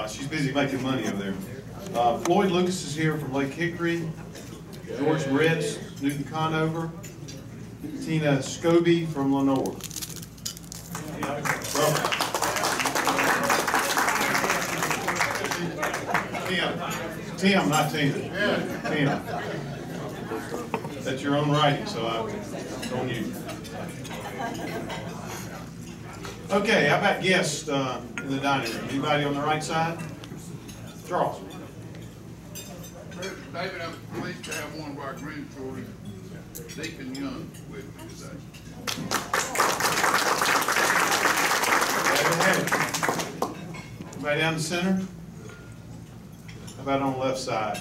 She's busy making money over there. Floyd Lucas is here from Lake Hickory. George Moritz, Newton Conover. Tina Scobie from Lenore. Tim, not Tina. Tim. That's your own writing, so it's on you. Okay, how about guests in the dining room? Anybody on the right side? Charles. David, I'm pleased to have one of our grandchildren, Deacon Young, with me today. Anybody down the center? How about on the left side?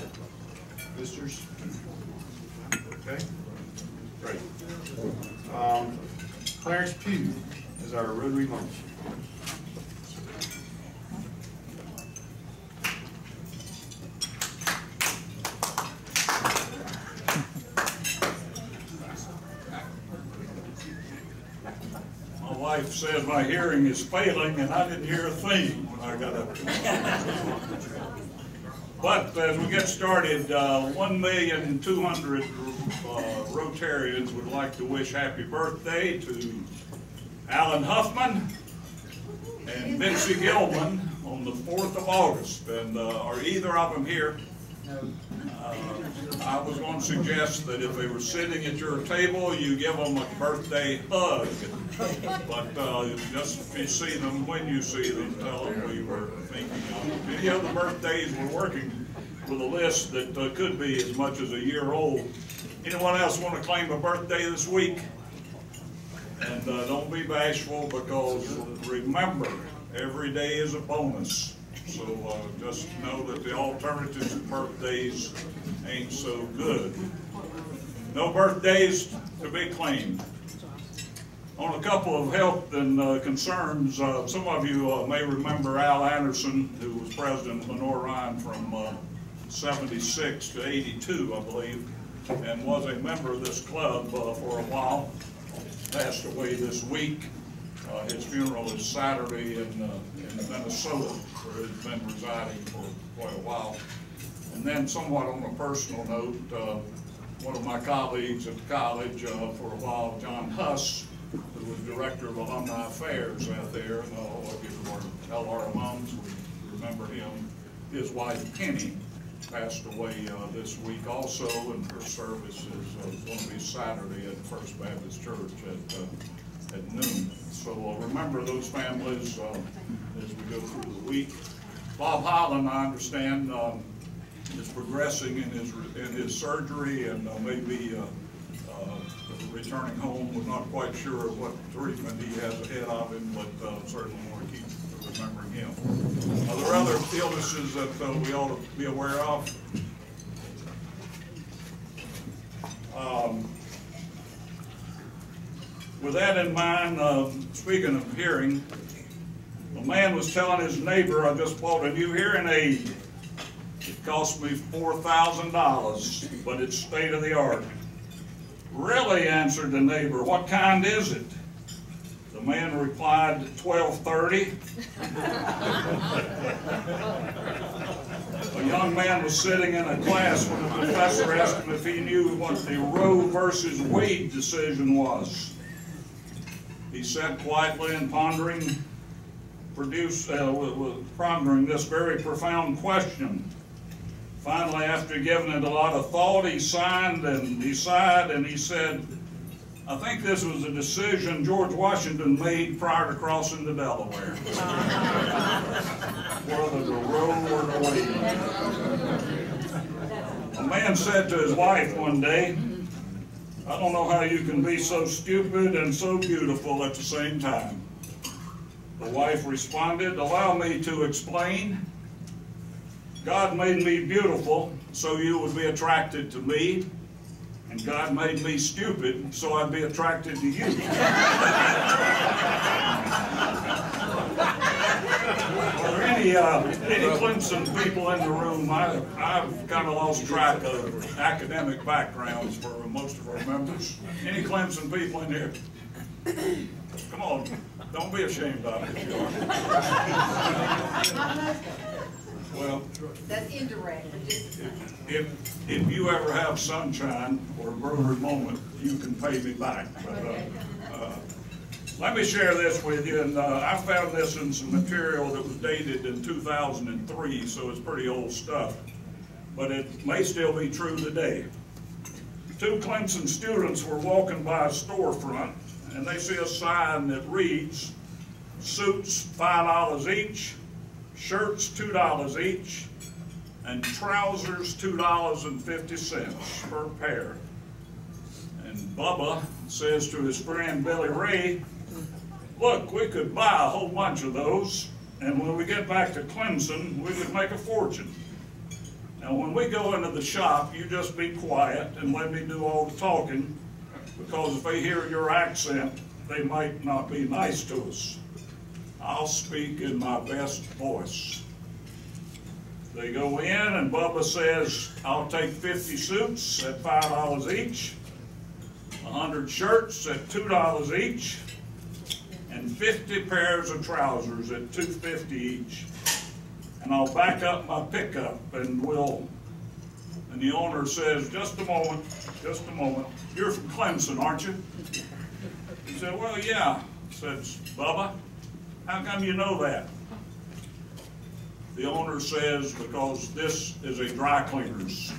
Visitors? Okay, great. Clarence Pugh is our Rotary lunch. My wife says my hearing is failing, and I didn't hear a thing when I got up here. But as we get started, 1,200,000 Rotarians would like to wish happy birthday to Alan Huffman and Betsy Gilman on the 4th of August. And are either of them here? I was going to suggest that if they were sitting at your table, you give them a birthday hug. But just if you see them, when you see them, tell them we were thinking of them. Any other birthdays, we're working with a list that could be as much as a year old. Anyone else want to claim a birthday this week? And don't be bashful, because remember, every day is a bonus. So just know that the alternatives to birthdays ain't so good. No birthdays to be claimed. On a couple of health and concerns, some of you may remember Al Anderson, who was president of Lenore Ryan from 76 to 82, I believe, and was a member of this club for a while. Passed away this week. His funeral is Saturday in Minnesota, where he's been residing for quite a while. And then, somewhat on a personal note, one of my colleagues at the college for a while, John Huss, who was director of alumni affairs out there, and all of you who are LR alums will remember him. His wife Penny passed away this week also, and her service is going to be Saturday at First Baptist Church at noon. So remember those families as we go through the week. Bob Holland, I understand, is progressing in his surgery, and maybe returning home. We're not quite sure what treatment he has ahead of him, but certainly want to keep remembering him. Are there other illnesses that we ought to be aware of? With that in mind, speaking of hearing, a man was telling his neighbor, I just bought a new hearing aid. It cost me $4,000, but it's state of the art. Really, answered the neighbor, what kind is it? The man replied, 1230. A young man was sitting in a class when the professor asked him if he knew what the Roe versus Wade decision was. He said quietly and pondering this very profound question. Finally, after giving it a lot of thought, he signed and he sighed and he said, I think this was a decision George Washington made prior to crossing the Delaware. Whether the Roe or the Wade. A man said to his wife one day, I don't know how you can be so stupid and so beautiful at the same time. The wife responded, allow me to explain. God made me beautiful so you would be attracted to me, and God made me stupid so I'd be attracted to you. Are there any Clemson people in the room? I've kind of lost track of academic backgrounds for most of our members. Any Clemson people in here? Come on, don't be ashamed of it if you are. Well, That's indirect, but just the same. if you ever have sunshine or a Rotary moment, you can pay me back. But, let me share this with you, and I found this in some material that was dated in 2003, so it's pretty old stuff, but it may still be true today. Two Clemson students were walking by a storefront, and they see a sign that reads, suits $5 each, shirts $2 each, and trousers $2.50 per pair. And Bubba says to his friend Billy Ray, look, we could buy a whole bunch of those, and when we get back to Clemson, we could make a fortune. Now, when we go into the shop, you just be quiet and let me do all the talking, because if they hear your accent, they might not be nice to us. I'll speak in my best voice. They go in, and Bubba says, I'll take 50 suits at $5 each, 100 shirts at $2 each, and 50 pairs of trousers at $2.50 each. And I'll back up my pickup, and the owner says, just a moment, you're from Clemson, aren't you? He said, well, yeah. Says, Bubba, how come you know that? The owner says, because this is a dry cleaner's.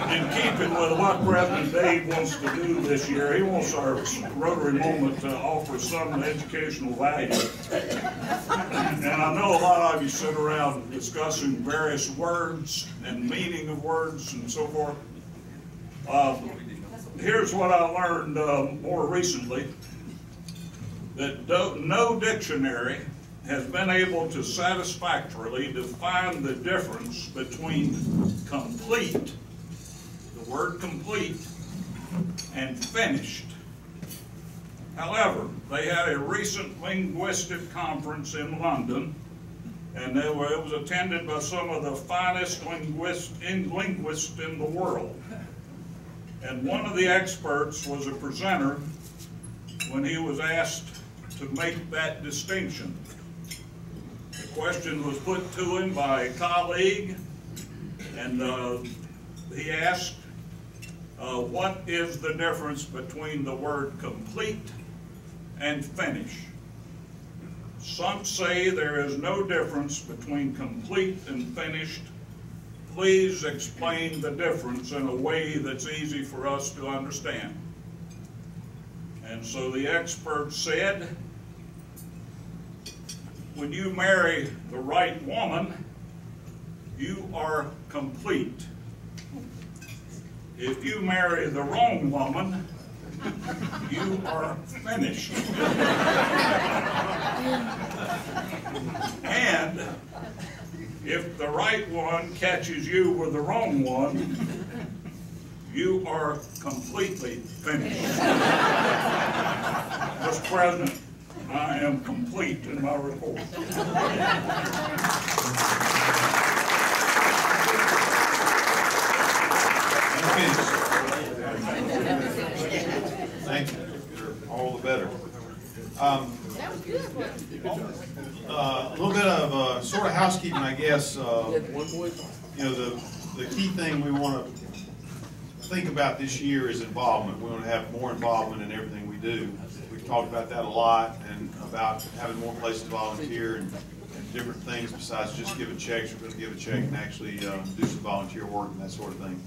In keeping with what President Dave wants to do this year, he wants our Rotary Moment to offer some educational value. And I know a lot of you sit around discussing various words and meaning of words and so forth. Here's what I learned more recently, that no dictionary has been able to satisfactorily define the difference between complete, the word complete, and finished. However, they had a recent linguistic conference in London, and it was attended by some of the finest linguists in the world. And one of the experts was a presenter when he was asked to make that distinction. The question was put to him by a colleague, and he asked, what is the difference between the word complete and finish? Some say there is no difference between complete and finished. Please explain the difference in a way that's easy for us to understand. And so the expert said, when you marry the right woman, you are complete. If you marry the wrong woman, you are finished. And if the right one catches you with the wrong one, you are completely finished. Mr. President, I am complete in my report. Thank you. All the better. A little bit of sort of housekeeping, I guess. You know, the key thing we want to think about this year is involvement. We want to have more involvement in everything we do. We've talked about that a lot, and about having more places to volunteer and different things besides just giving checks. We're going to give a check and actually do some volunteer work and that sort of thing.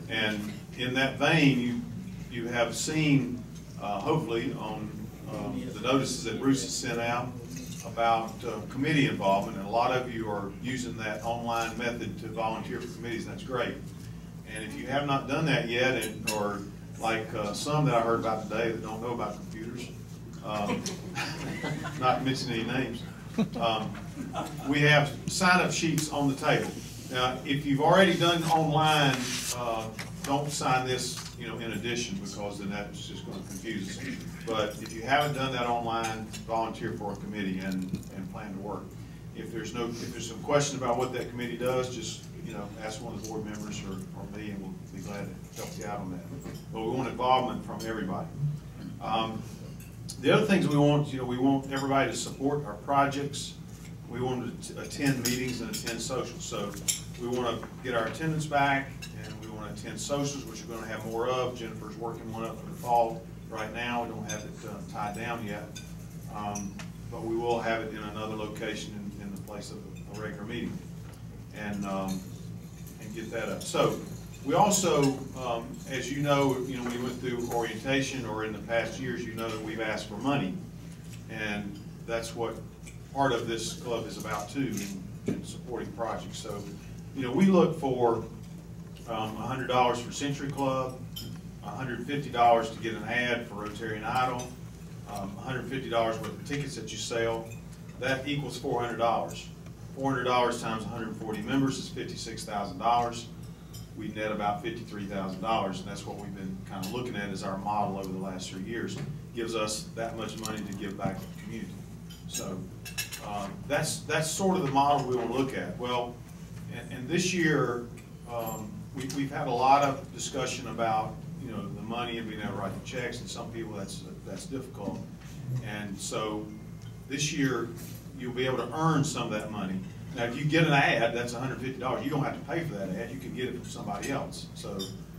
And in that vein, you have seen, hopefully, on the notices that Bruce has sent out about committee involvement, and a lot of you are using that online method to volunteer for committees, and that's great. And if you have not done that yet, or like some that I heard about today that don't know about computers, not mentioning any names, we have sign-up sheets on the table. Now, if you've already done online, don't sign this, in addition, because then that's just going to confuse us. But if you haven't done that online, volunteer for a committee and plan to work. If there's some question about what that committee does, just ask one of the board members or me, and we'll be glad to help you out on that. But we want involvement from everybody. The other things we want, we want everybody to support our projects. We want them to attend meetings and attend socials. So we want to get our attendance back, and we want to attend socials, which we're going to have more of. Jennifer's working one up for the fall right now. We don't have it tied down yet, but we will have it in another location in the place of a regular meeting, and get that up. So we also, as you know, we went through orientation, or in the past years, that we've asked for money, and that's what part of this club is about too, in supporting projects. So, we look for $100 for Century Club, $150 to get an ad for Rotary Idol, $150 worth of tickets that you sell. That equals $400. $400 times 140 members is $56,000. We net about $53,000, and that's what we've been kind of looking at as our model over the last 3 years. Gives us that much money to give back to the community. So that's sort of the model we want to look at. Well, and this year we've had a lot of discussion about the money and being able to write the checks, and some people that's difficult. And so this year you'll be able to earn some of that money. Now, if you get an ad, that's $150. You don't have to pay for that ad. You can get it from somebody else. So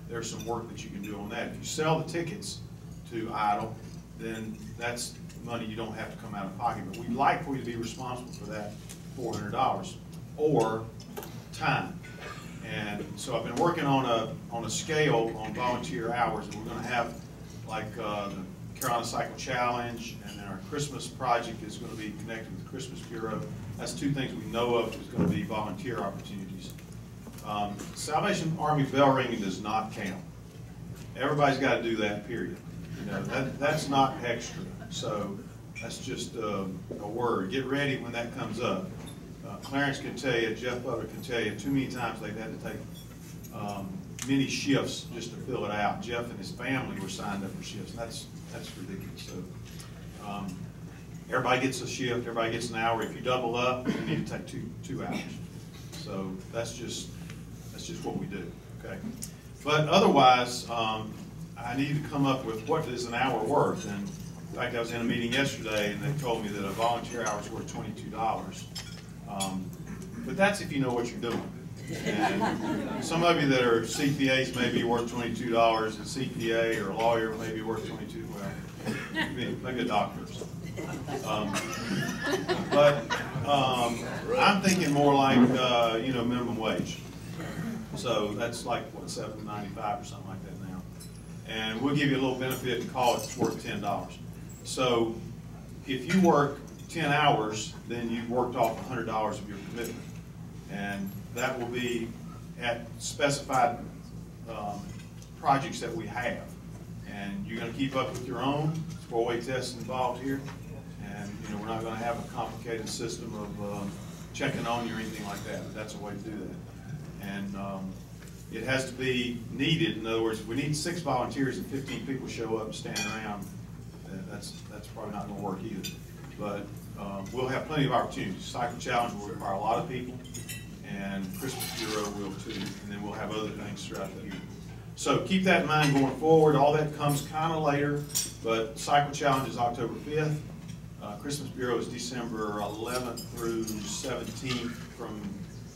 there's some work that you can do on that. If you sell the tickets to Idol, then that's money you don't have to come out of pocket. But we'd like for you to be responsible for that $400 or time. And so I've been working on a scale on volunteer hours, and we're going to have like the Carolina Cycle Challenge, and then our Christmas project is going to be connected with the Christmas Bureau. That's two things we know of is going to be volunteer opportunities. Salvation Army bell ringing does not count. Everybody's got to do that, period. That's not extra. So that's just a word. Get ready when that comes up. Clarence can tell you, Jeff Butler can tell you, too many times they've had to take many shifts just to fill it out. Jeff and his family were signed up for shifts. That's ridiculous. So everybody gets a shift, everybody gets an hour. If you double up, you need to take two hours. So that's just what we do. Okay. But otherwise, I need to come up with what is an hour worth. And in fact, I was in a meeting yesterday, and they told me that a volunteer hour is worth $22. But that's if you know what you're doing. And some of you that are CPAs may be worth $22, and CPA or a lawyer may be worth $22. Well, maybe a doctor or something. But I'm thinking more like minimum wage. So that's like what, $7.95 or something like that now. And we'll give you a little benefit and call it worth $10. So if you work 10 hours, then you've worked off $100 of your commitment. And that will be at specified projects that we have. And you're going to keep up with your own. It's 4-way tests involved here. And we're not going to have a complicated system of checking on you or anything like that. But that's a way to do that. And it has to be needed. In other words, if we need 6 volunteers and 15 people show up and stand around, that's probably not going to work either. But we'll have plenty of opportunities. Cycle Challenge will require a lot of people, and Christmas Bureau will too, and then we'll have other things throughout the year. So keep that in mind going forward. All that comes kind of later, but Cycle Challenge is October 5th. Christmas Bureau is December 11th through 17th, from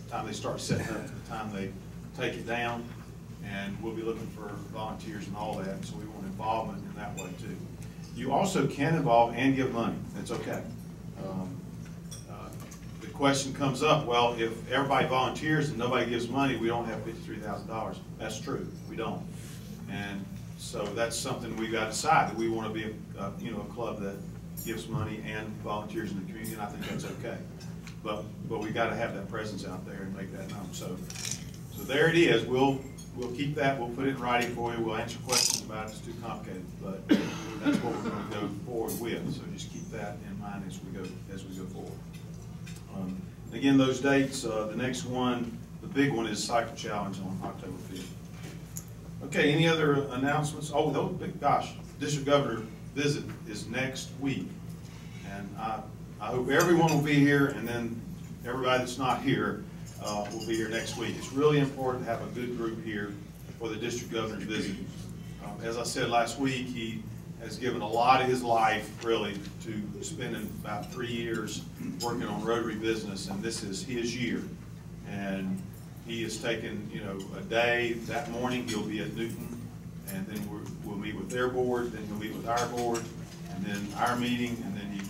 the time they start setting up to the time they take it down. And we'll be looking for volunteers and all that, so we want involvement in that way too. You also can involve and give money. That's okay. The question comes up, well, if everybody volunteers and nobody gives money, we don't have $53,000. That's true, we don't. And so that's something we've got to decide, that we want to be a club that gives money and volunteers in the community, and I think that's okay. But we've got to have that presence out there and make that known. So there it is. We'll keep that. We'll put it in writing for you. We'll answer questions about it. It's too complicated, but that's what we're going to go forward with. So just keep that in mind as we go forward. Again, those dates. The next one, the big one, is Cycle Challenge on October 5th. Okay. Any other announcements? Oh, gosh, District Governor visit is next week, and I hope everyone will be here, and then everybody that's not here will be here next week. It's really important to have a good group here for the District Governor's visit. As I said last week, he has given a lot of his life, really, to spending about 3 years working on Rotary business, and this is his year. And he has taken, you know, a day. That morning he'll be at Newton, and then we'll meet with their board, then he'll meet with our board, and then our meeting, and then he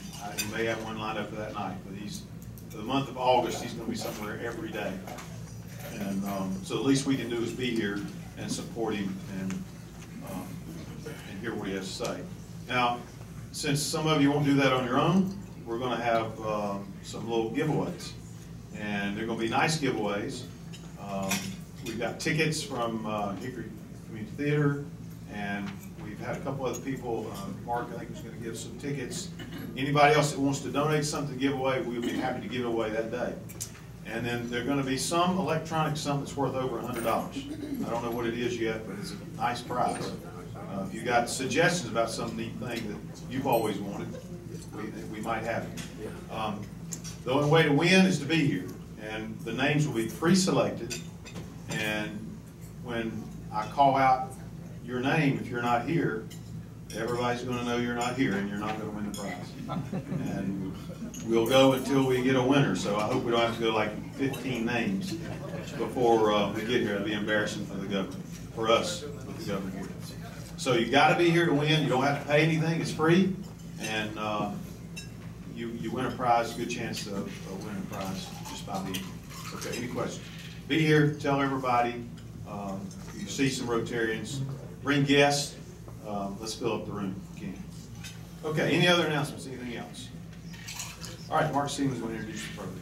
may have one lined up for that night. But for the month of August, he's going to be somewhere every day. And so the least we can do is be here and support him and hear what he has to say. Now, since some of you won't do that on your own, we're going to have some little giveaways. And they're going to be nice giveaways. We've got tickets from Hickory Community Theater, and we've had a couple other people. Mark, I think, is going to give some tickets. Anybody else that wants to donate something to give away, we'll be happy to give it away that day. And then there's going to be some electronic something that's worth over $100. I don't know what it is yet, but it's a nice prize. If you got suggestions about some neat thing that you've always wanted, we might have it. The only way to win is to be here, and the names will be pre-selected. And when I call out your name, if you're not here, everybody's going to know you're not here, and you're not going to win the prize. And we'll go until we get a winner. So I hope we don't have to go like 15 names before we get here. It'll be embarrassing for the government, for us with the government here. So you got to be here to win. You don't have to pay anything. It's free, and you win a prize. Good chance of winning a prize just by being here. Okay. Any questions? Be here. Tell everybody. You see some Rotarians. Bring guests. Let's fill up the room if you can. Okay. Any other announcements? Anything else? All right. Mark Stevens will introduce the program.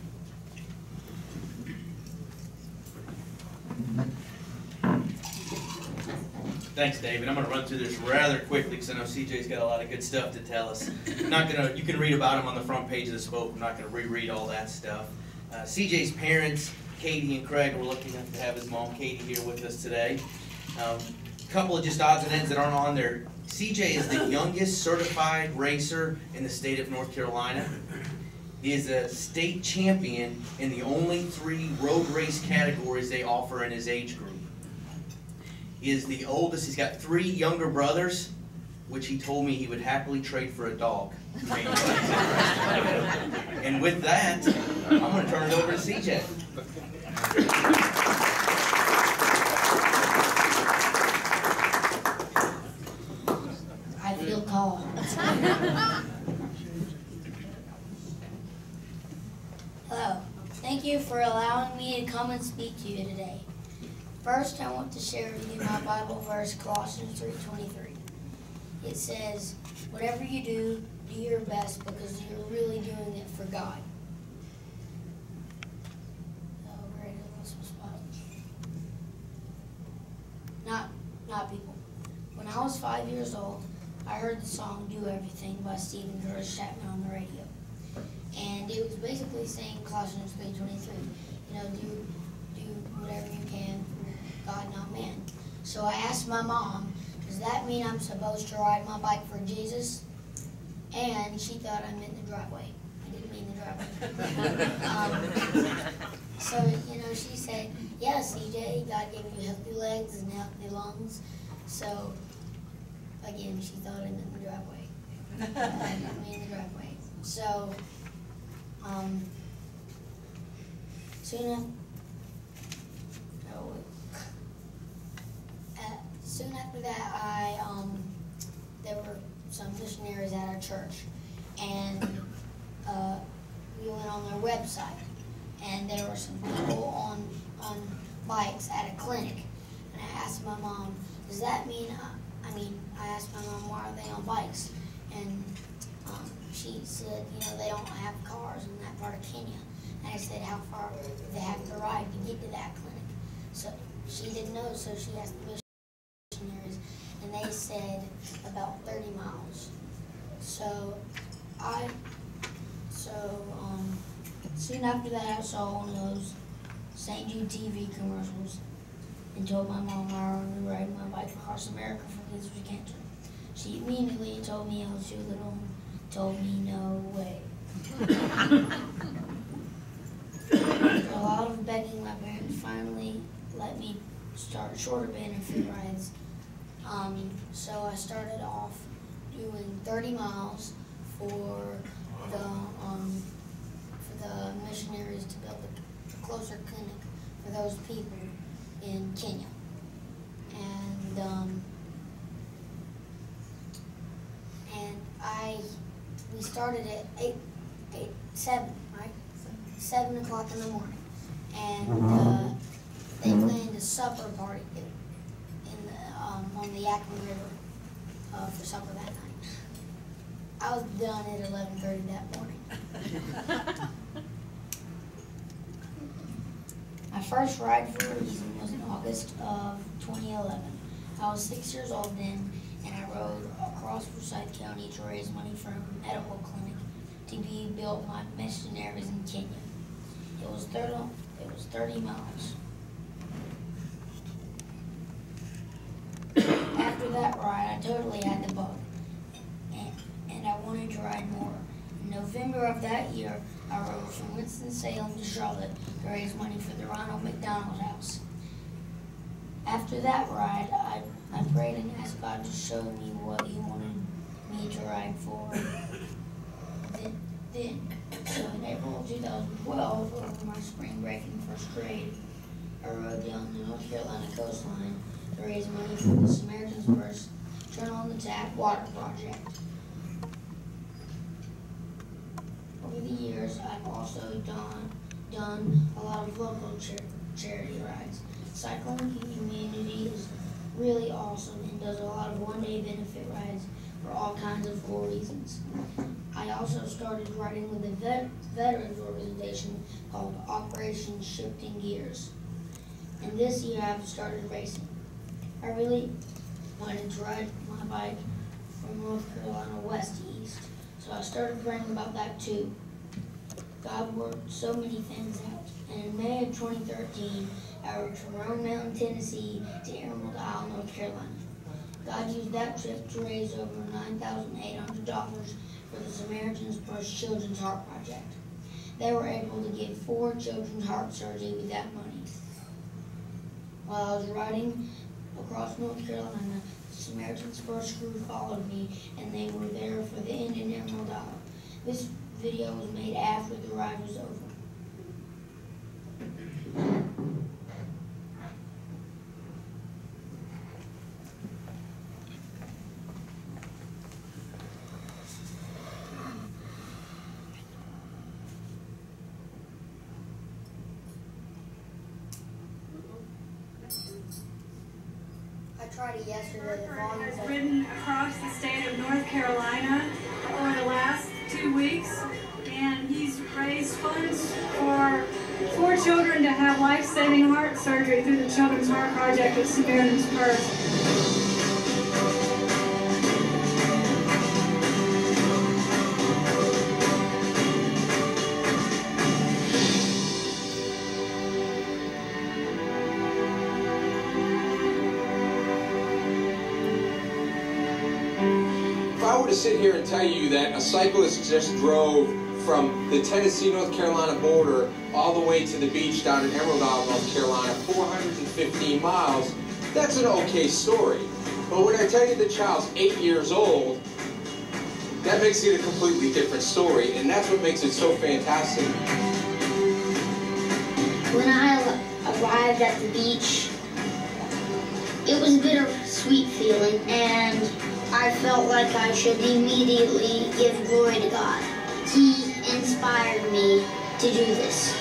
Thanks, David. I'm going to run through this rather quickly because I know CJ's got a lot of good stuff to tell us. You can read about him on the front page of the Spoke. I'm not going to reread all that stuff. CJ's parents, Katie and Craig, we're lucky enough to have his mom, Katie, here with us today. A couple of just odds and ends that aren't on there. CJ is the youngest certified racer in the state of North Carolina. He is a state champion in the only 3 road race categories they offer in his age group. He is the oldest. He's got 3 younger brothers, which he told me he would happily trade for a dog. And with that, I'm going to turn it over to CJ. I feel tall. Hello. Thank you for allowing me to come and speak to you today. First, I want to share with you my Bible verse, Colossians 3:23. It says, whatever you do, do your best because you're really doing it for God. Not people. When I was 5 years old, I heard the song Do Everything by Stephen Curtis Chapman on the radio. And it was basically saying Colossians 3:23, you know, do whatever you can for God, not man. So I asked my mom, does that mean I'm supposed to ride my bike for Jesus? And she thought I meant the driveway. I didn't mean the driveway. So, you know, she said, yeah, CJ, God gave you healthy legs and healthy lungs. So, again, she thought I meant the driveway. I didn't mean the driveway. So, soon after that, there were some missionaries at our church, and we went on their website, and there were some people on bikes at a clinic, and I asked my mom, does that mean, I asked my mom, why are they on bikes? And she said, you know, they don't have cars in that part of Kenya. And I said, how far do they have to ride to get to that clinic? So she didn't know, so she asked the missionaries, and they said about 30 miles. So soon after that, I saw one of those St. Jude TV commercials and told my mom I wanted to ride my bike across America for kids with cancer. She immediately told me I was too little and told me no way. After a lot of begging, my parents finally let me start shorter band and free rides. So I started off doing 30 miles for the missionaries to build a closer clinic for those people in Kenya. And we started at 7 o'clock in the morning, and they planned a supper party on the Hickory River for supper that night. I was done at 11:30 that morning. My first ride for a reason was in August of 2011. I was 6 years old then, and I rode across Forsyth County to raise money for a medical clinic to be built by missionaries in Kenya. It was 30 miles. After that ride, I totally had the bug, and I wanted to ride more. In November of that year, I rode from Winston-Salem to Charlotte to raise money for the Ronald McDonald House. After that ride, I prayed and asked God to show me what He wanted me to ride for. So in April of 2012, over my spring break in first grade, I rode down the North Carolina coastline to raise money for the Samaritan's Purse Turn on the Tap water project. Over the years, I've also done a lot of local charity rides. Cycling Community is really awesome and does a lot of one-day benefit rides for all kinds of cool reasons. I also started riding with a veterans organization called Operation Shifting Gears. And this year I've started racing. I really wanted to ride my bike from North Carolina west to east, so I started praying about that too. God worked so many things out, and in May of 2013, I rode from Roan Mountain, Tennessee to Emerald Isle, North Carolina. God used that trip to raise over $9,800 for the Samaritan's Purse Children's Heart Project. They were able to give 4 children's heart surgery with that money. While I was riding across North Carolina, the Samaritan's Purse crew followed me, and they were there for the end in Emerald Isle. This video was made after the ride was over. I tried it yesterday. The volume's Has ridden across the state of North Carolina over the last 2 weeks, and he's raised funds for 4 children to have life-saving heart surgery through the Children's Heart Project at Samaritan's Purse. If I were to sit here and tell you that a cyclist just drove from the Tennessee-North Carolina border all the way to the beach down in Emerald Isle, North Carolina, 415 miles, that's an okay story. But when I tell you the child's 8 years old, that makes it a completely different story, and that's what makes it so fantastic. When I arrived at the beach, it was a bittersweet feeling, and I felt like I should immediately give glory to God. He inspired me to do this.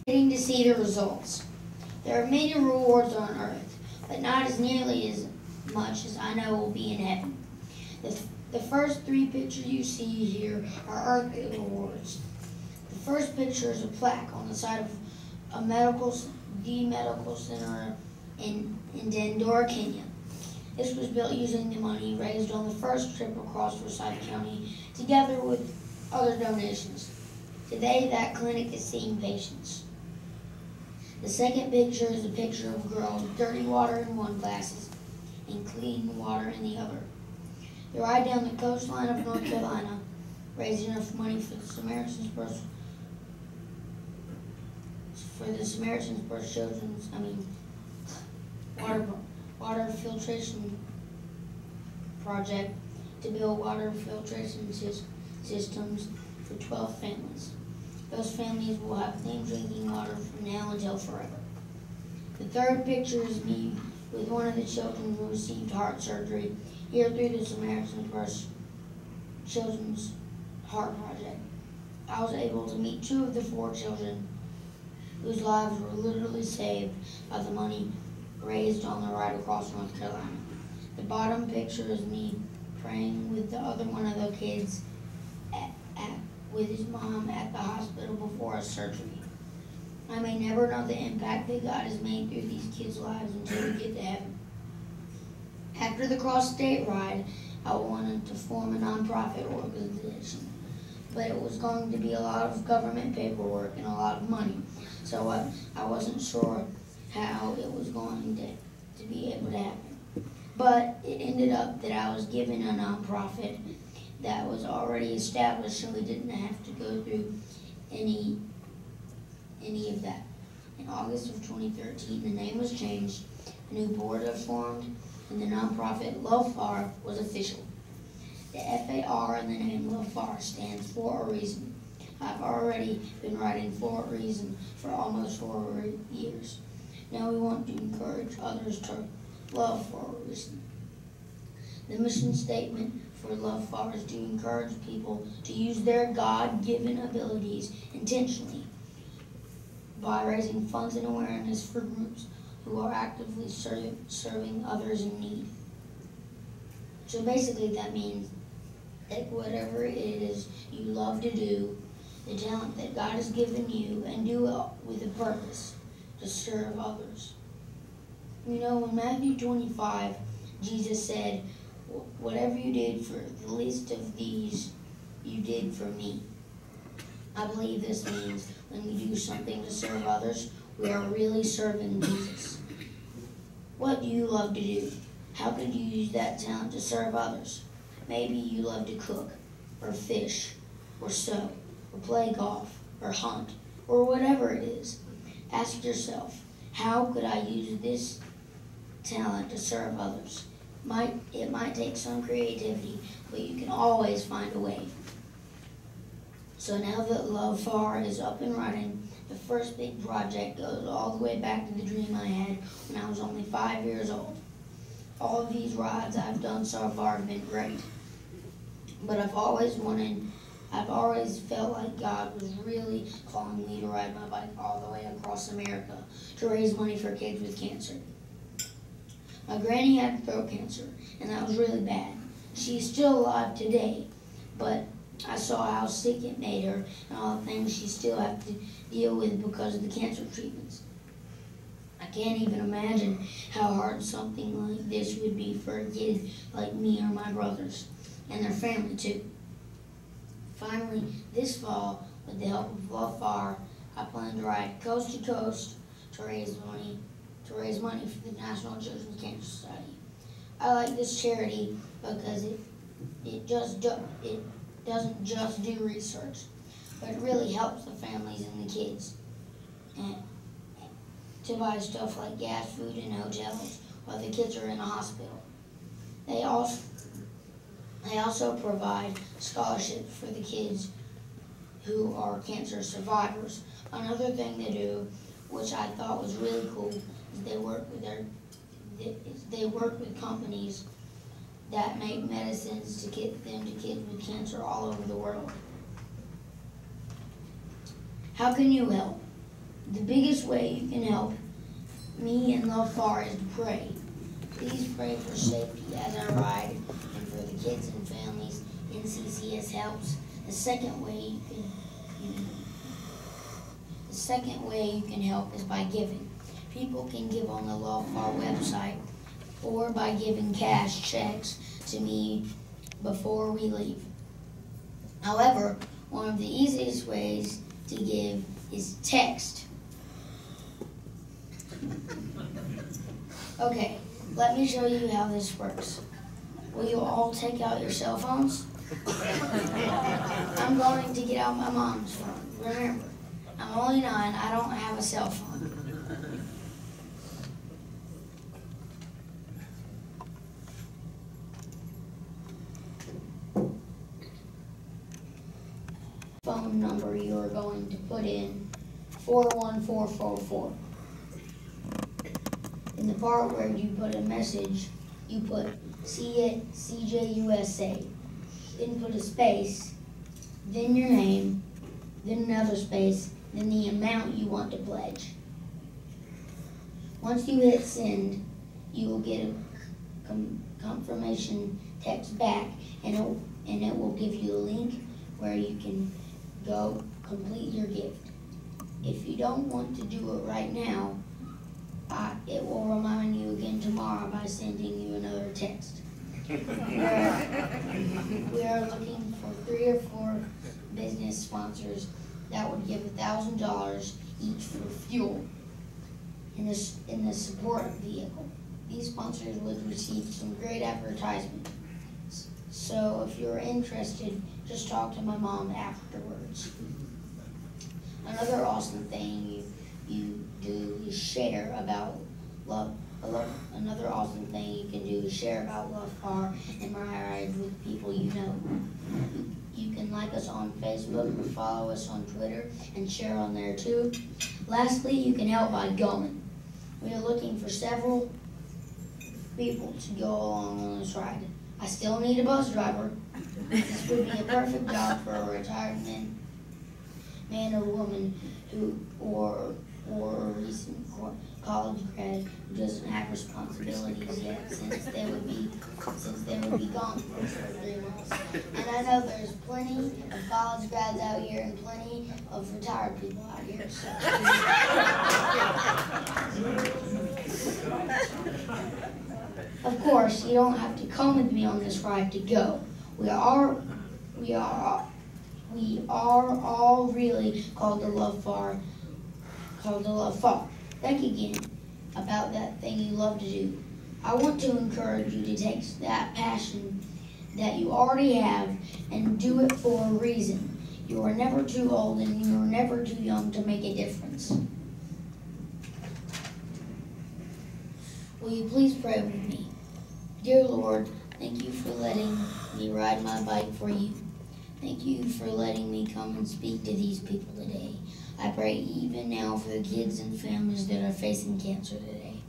Getting to see the results. There are many rewards on earth, but not as nearly as much as I know will be in heaven. The first 3 pictures you see here are earthly rewards. The first picture is a plaque on the side of the medical center in Dandora, Kenya. This was built using the money raised on the first trip across Forsyth County, together with other donations. Today, that clinic is seeing patients. The second picture is a picture of a girl with dirty water in wine glasses and clean water in the other. The ride down the coastline of North Carolina raised enough money for the Samaritan's Purse Children's, water filtration project to build water filtration systems for 12 families. Those families will have clean drinking water from now until forever. The third picture is me with one of the children who received heart surgery here through the Samaritan's Purse Children's Heart Project. I was able to meet 2 of the 4 children whose lives were literally saved by the money raised on the ride across North Carolina. The bottom picture is me praying with the other one of the kids with his mom at the hospital before a surgery. I may never know the impact that God has made through these kids' lives until we get to heaven. After the cross-state ride, I wanted to form a nonprofit organization, but it was going to be a lot of government paperwork and a lot of money, so I wasn't sure how it was going to be able to happen. But it ended up that I was given a nonprofit that was already established, so we didn't have to go through any of that. In August of 2013, the name was changed, a new board was formed, and the nonprofit Love Far was official. The FAR in the name Love Far stands for a reason. I've already been writing for a reason for almost 4 years. Now we want to encourage others to love for a reason. The mission statement for Love Far is to encourage people to use their God-given abilities intentionally by raising funds and awareness for groups who are actively serving others in need. So basically that means take whatever it is you love to do, the talent that God has given you, and do it with a purpose to serve others. You know, in Matthew 25, Jesus said, "Whatever you did for the least of these, you did for me." I believe this means when we do something to serve others, we are really serving Jesus. What do you love to do? How could you use that talent to serve others? Maybe you love to cook, or fish, or sew, or play golf, or hunt, or whatever it is. Ask yourself, how could I use this talent to serve others? It might take some creativity, but you can always find a way. So now that Love Far is up and running, the first big project goes all the way back to the dream I had when I was only 5 years old. All of these rides I've done so far have been great. But I've always felt like God was really calling me to ride my bike all the way across America to raise money for kids with cancer. My granny had throat cancer, and that was really bad. She's still alive today, but I saw how sick it made her and all the things she still has to deal with because of the cancer treatments. I can't even imagine how hard something like this would be for a kid like me or my brothers, and their family too. Finally, this fall, with the help of Love Far, I plan to ride coast to coast to raise money for the National Children's Cancer Society. I like this charity because it doesn't just do research, but it really helps the families and the kids to buy stuff like gas, food, and hotels while the kids are in a hospital. They also provide scholarships for the kids who are cancer survivors. Another thing they do, which I thought was really cool, is they work with companies that make medicines to get them to kids with cancer all over the world. How can you help? The biggest way you can help me and Love Far is to pray. Please pray for safety as I ride and for the kids and families NCCS helps. The second way you can help is by giving. People can give on the Love Far website or by giving cash checks to me before we leave. However, one of the easiest ways to give is text. Okay, Let me show you how this works. Will you all take out your cell phones? I'm going to get out my mom's phone. Remember, I'm only 9, I don't have a cell phone. Phone number you are going to put in 41444. In the part where you put a message, you put CJUSA, then put a space, then your name, then another space, then the amount you want to pledge. Once you hit send, you will get a confirmation text back, and it will give you a link where you can go complete your gift. If you don't want to do it right now, it will remind you again tomorrow by sending you another text. We are looking for 3 or 4 business sponsors that would give $1,000 each for fuel in the support vehicle. These sponsors would receive some great advertisement. So if you're interested, just talk to my mom afterwards. Another awesome thing you do is share about love. Another awesome thing you can do is share about Love Far and my rides with people you know. You can like us on Facebook or follow us on Twitter and share on there too. Lastly, you can help by going. We are looking for several people to go along on this ride. I still need a bus driver. This would be a perfect job for a retired man or woman or a recent college grad who doesn't have responsibilities yet, since they would be gone for 3 months. And I know there's plenty of college grads out here and plenty of retired people out here. So. Of course, you don't have to come with me on this ride to go. We are all really called the Love Far. Think again about that thing you love to do. I want to encourage you to take that passion that you already have and do it for a reason. You are never too old and you are never too young to make a difference. Will you please pray with me? Dear Lord, thank you for letting me ride my bike for you. Thank you for letting me come and speak to these people today. I pray even now for the kids and families that are facing cancer today.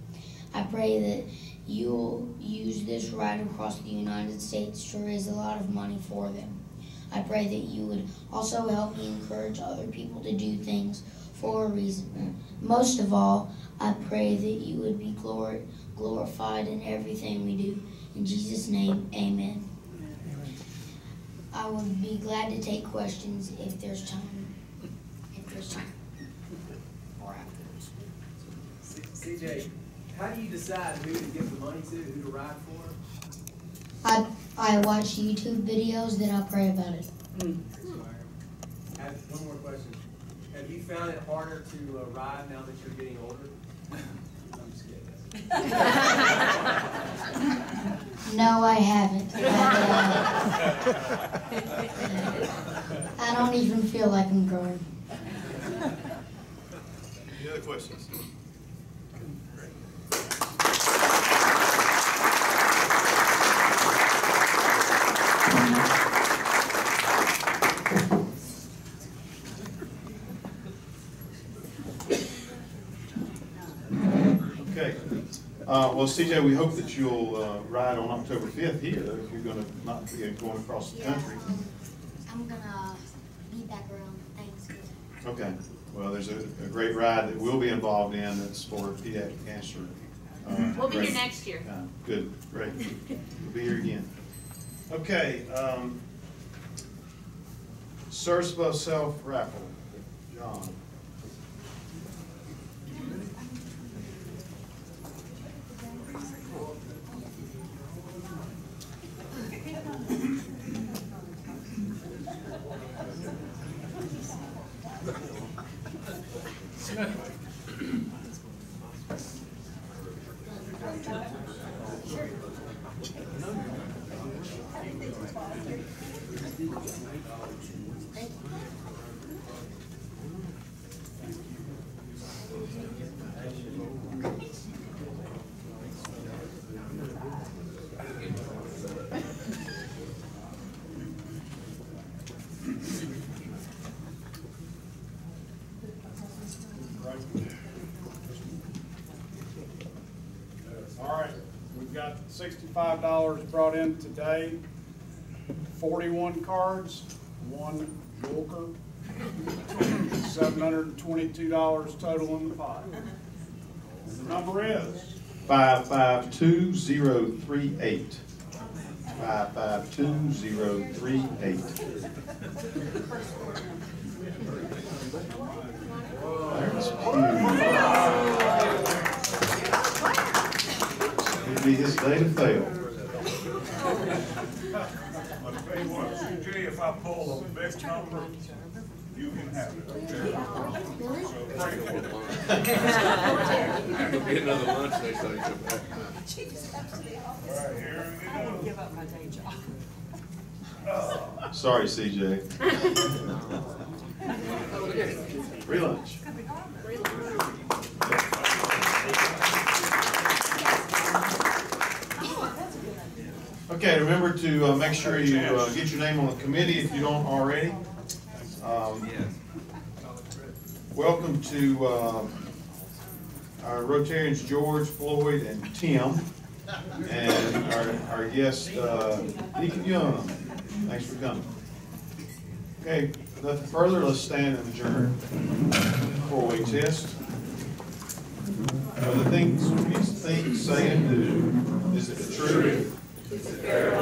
I pray that you will use this ride across the United States to raise a lot of money for them. I pray that you would also help me encourage other people to do things for a reason. Most of all, I pray that you would be glorified in everything we do. In Jesus' name, amen. I would be glad to take questions if there's time. Or afterwards. CJ, how do you decide who to give the money to, who to ride for? I watch YouTube videos, then I'll pray about it. I have one more question. Have you found it harder to ride now that you're getting older? I'm just kidding. No, I haven't. I don't even feel like I'm growing. Any other questions? Okay. Well, CJ, we hope that you'll ride on October 5th here, if you're going to not be going across the country. I'm going to be back around Thanksgiving. Okay. Well, there's a great ride that we'll be involved in that's for pediatric cancer. We'll be here next year. Good. Great. We'll be here again. Okay. CERSPA self-raffle. John. All right, we've got $65 brought in today, 41 cards, 1 joker, $722 total in the pot. And the number is 552038. 552038. There's It'd be his day to fail. I'll tell you what, CJ, if I pull a big number, you can have it, okay? So pray for it. Get another lunch next time you come back. All right, here we go. Give up my day job. Sorry, CJ. Free lunch. Okay, remember to make sure you get your name on the committee if you don't already. Welcome to our Rotarians George, Floyd, and Tim, and our guest Deacon Young. Thanks for coming. Okay, nothing further. Let's stand and adjourn. Four-way test. Are the things we think, say, and do, is it the truth? Is it fair,